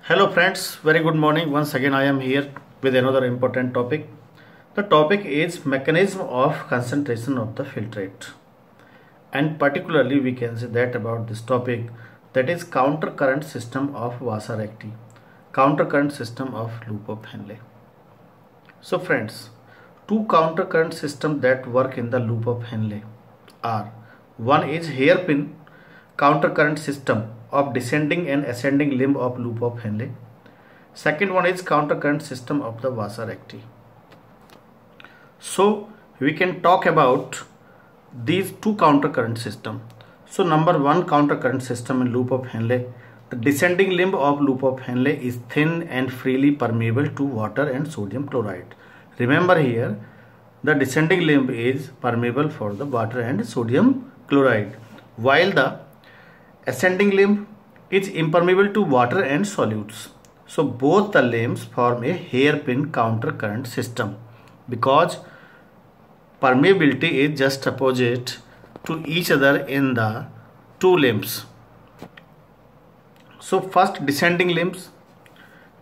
Hello friends, very good morning. Once again I am here with another important topic. The topic is mechanism of concentration of the filtrate. And particularly we can say that about this topic, that is counter current system of Vassar-Acti, counter current system of loop of Henle. So friends, two counter current systems that work in the loop of Henle are, one is hairpin counter current system of descending and ascending limb of loop of Henle. Second one is counter current system of the Vassar-Acti. So we can talk about these two counter current system. So number one counter current system in loop of Henle, the descending limb of loop of Henle is thin and freely permeable to water and sodium chloride. Remember here, the descending limb is permeable for the water and sodium chloride, while the ascending limb is impermeable to water and solutes. So both the limbs form a hairpin counter current system because permeability is just opposite to each other in the two limbs. So first descending limbs.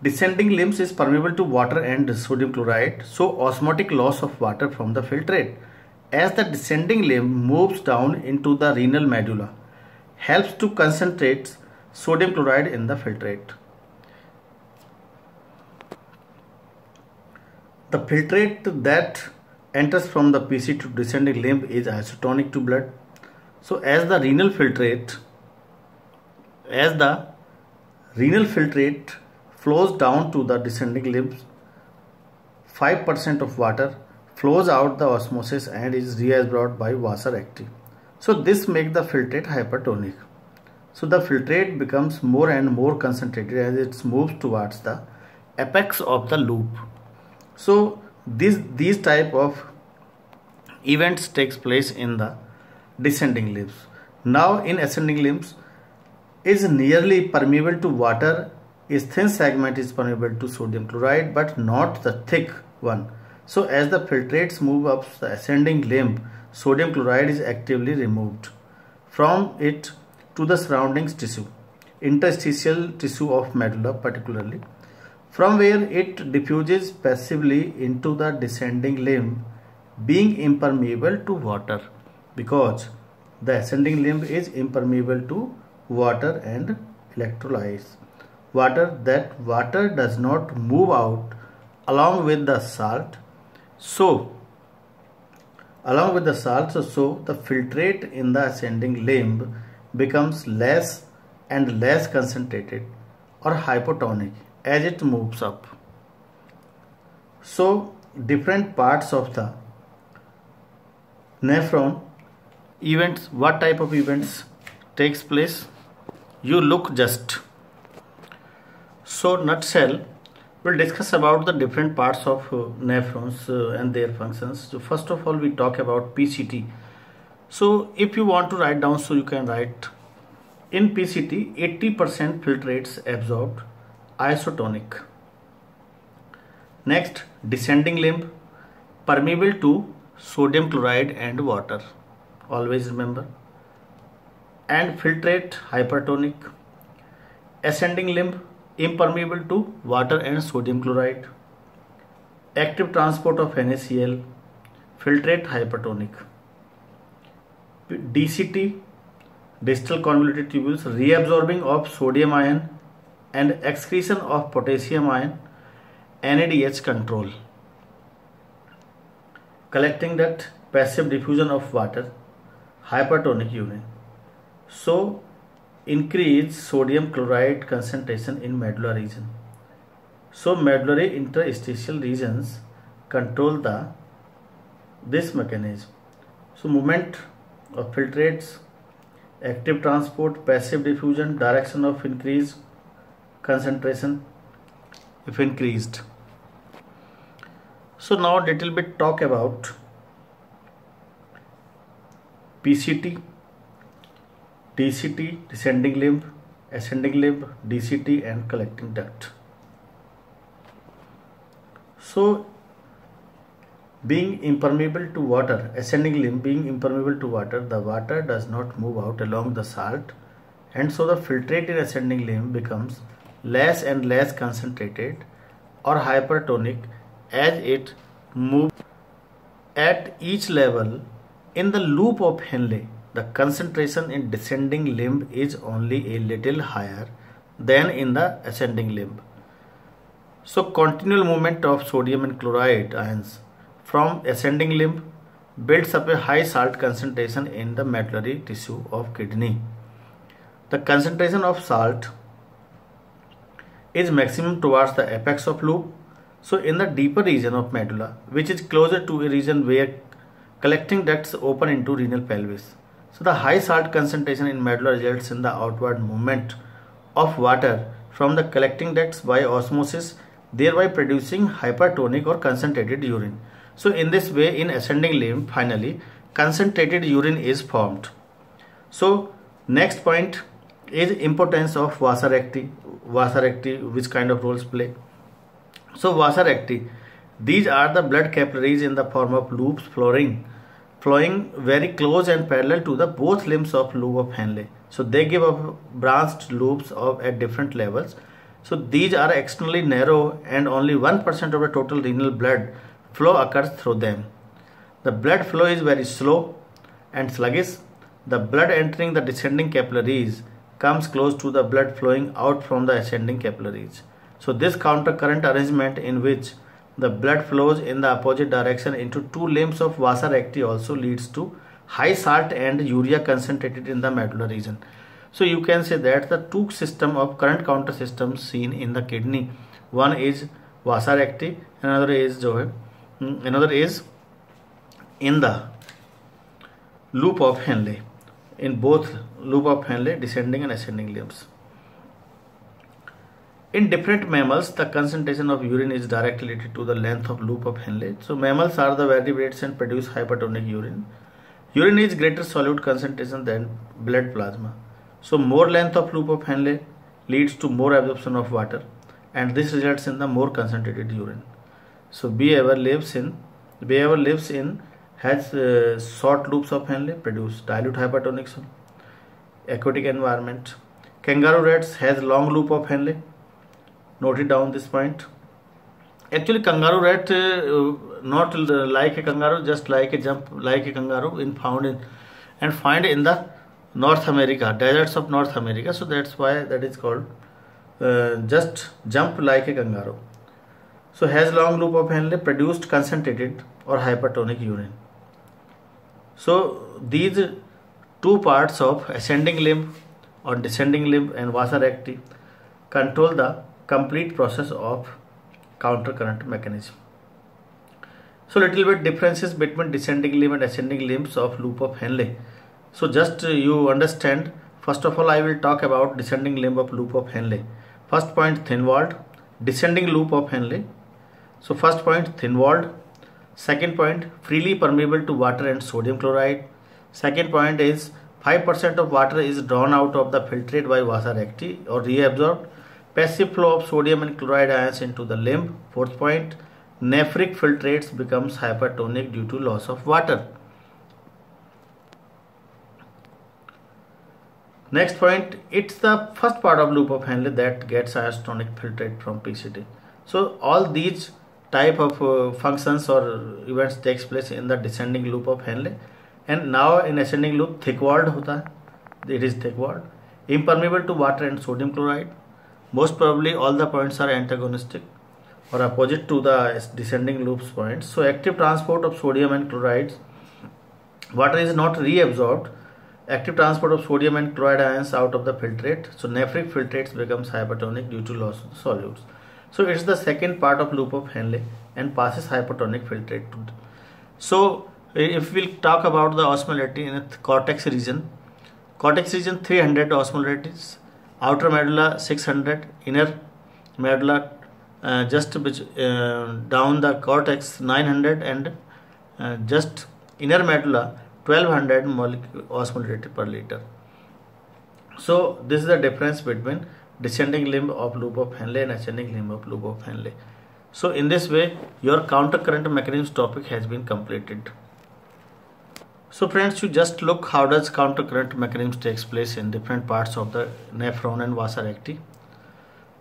Descending limbs is permeable to water and sodium chloride, so osmotic loss of water from the filtrate as the descending limb moves down into the renal medulla helps to concentrate sodium chloride in the filtrate. The filtrate that enters from the PC to descending limb is isotonic to blood. So as the renal filtrate flows down to the descending limbs, 5% of water flows out the osmosis and is reabsorbed by Vassar-Acti. So this makes the filtrate hypertonic. So the filtrate becomes more and more concentrated as it moves towards the apex of the loop. So these type of events takes place in the descending limbs. Now in ascending limbs is nearly permeable to water, its thin segment is permeable to sodium chloride but not the thick one. So as the filtrates move up the ascending limb, sodium chloride is actively removed from it to the surrounding tissue, interstitial tissue of medulla particularly, from where it diffuses passively into the descending limb, being impermeable to water because the ascending limb is impermeable to water and electrolytes. That water does not move out along with the salt. So the filtrate in the ascending limb becomes less and less concentrated or hypotonic as it moves up. So different parts of the nephron events, what type of events takes place? You look just. So nutshell, we'll discuss about the different parts of nephrons and their functions. So first of all, we talk about PCT. So if you want to write down, so you can write in PCT 80% filtrates absorbed, isotonic. Next, descending limb permeable to sodium chloride and water, always remember, and filtrate hypertonic. Ascending limb impermeable to water and sodium chloride, active transport of NaCl, filtrate hypertonic. DCT, distal convoluted tubules, reabsorbing of sodium ion and excretion of potassium ion, NADH control. Collecting duct, passive diffusion of water, hypertonic urine. So increase sodium chloride concentration in medulla region. So medullary interstitial regions control this mechanism. So movement of filtrates, active transport, passive diffusion, direction of increased concentration if increased. So now little bit talk about PCT, DCT, descending limb, ascending limb, DCT and collecting duct. So being impermeable to water, ascending limb being impermeable to water, the water does not move out along the salt and so the filtrate in ascending limb becomes less and less concentrated or hypertonic as it moves. At each level in the loop of Henle, the concentration in descending limb is only a little higher than in the ascending limb. So continual movement of sodium and chloride ions from ascending limb builds up a high salt concentration in the medullary tissue of kidney. The concentration of salt is maximum towards the apex of loop. So in the deeper region of medulla, which is closer to a region where collecting ducts open into renal pelvis. So the high salt concentration in medulla results in the outward movement of water from the collecting ducts by osmosis, thereby producing hypertonic or concentrated urine. So in this way, in ascending limb, finally concentrated urine is formed. So next point is importance of vasa recti. Vasa recti, which kind of roles play? So vasa recti, these are the blood capillaries in the form of loops flowing very close and parallel to the both limbs of loop of Henle. So they give up branched loops at different levels. So these are externally narrow and only 1% of the total renal blood flow occurs through them. The blood flow is very slow and sluggish. The blood entering the descending capillaries comes close to the blood flowing out from the ascending capillaries. So this counter-current arrangement in which the blood flows in the opposite direction into two limbs of vasa recti also leads to high salt and urea concentrated in the medulla region. So you can say that the two system of current counter systems seen in the kidney, one is vasa recti, another is in the loop of Henle. In both loop of Henle, descending and ascending limbs. In different mammals, the concentration of urine is directly related to the length of loop of Henle. So mammals are the vertebrates and produce hypertonic urine. Urine is greater solute concentration than blood plasma. So more length of loop of Henle leads to more absorption of water, and this results in the more concentrated urine. So beaver lives in has short loops of Henle, produce dilute hypertonic zone. Aquatic environment. Kangaroo rats has long loop of Henle. Note it down this point. Actually, kangaroo rat not like a kangaroo, just like a jump like a kangaroo, find in the North America, deserts of North America. So that's why that is called just jump like a kangaroo. So has long loop of Henle, produced concentrated or hypertonic urine. So these two parts of ascending limb or descending limb and vasa recti control the complete process of counter current mechanism. So little bit differences between descending limb and ascending limbs of loop of Henle. So just you understand, first of all I will talk about descending limb of loop of Henle. First point, thin walled. Descending loop of Henle. So first point, thin walled. Second point, freely permeable to water and sodium chloride. Second point is 5% of water is drawn out of the filtrate by vasa recti or reabsorbed. Passive flow of sodium and chloride ions into the limb. Fourth point, nephric filtrates becomes hypertonic due to loss of water. Next point, it's the first part of loop of Henle that gets iostonic filtrate from PCT. So all these type of functions or events takes place in the descending loop of Henle, and now in ascending loop thick walled hota hai. It is thick walled, impermeable to water and sodium chloride. Most probably all the points are antagonistic or opposite to the descending loops points. So active transport of sodium and chlorides, water is not reabsorbed. Active transport of sodium and chloride ions out of the filtrate. So nephric filtrates becomes hypertonic due to loss of the solutes. So it's the second part of loop of Henle and passes hypertonic filtrate. So if we'll talk about the osmolarity in the cortex region 300 osmolarities, outer medulla 600, inner medulla just down the cortex 900, and just inner medulla 1200 osmolarity per liter. So this is the difference between descending limb of loop of Henle and ascending limb of loop of Henle. So in this way your counter current mechanisms topic has been completed. So friends, you just look how does counter current mechanisms takes place in different parts of the nephron and vasa recti.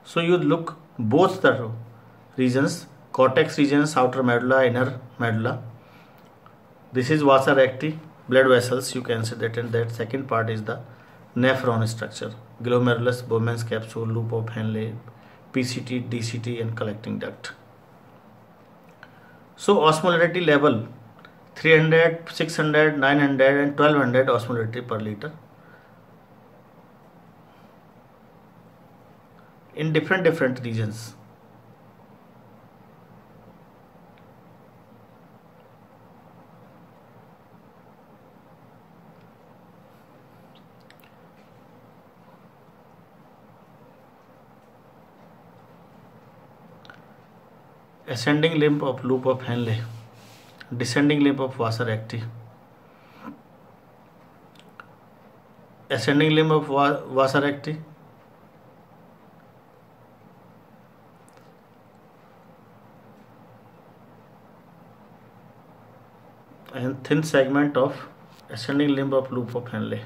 So you look both the regions, cortex regions, outer medulla, inner medulla. This is vasa recti, blood vessels, you can say that, and that second part is the nephron structure, glomerulus, Bowman's capsule, loop of Henle, PCT, DCT, and collecting duct. So osmolarity level 300, 600, 900 and 1200 osmolarity per liter in different regions. Ascending limb of loop of Henle, descending limb of vasa recti, ascending limb of vasa recti, and thin segment of ascending limb of loop of Henle.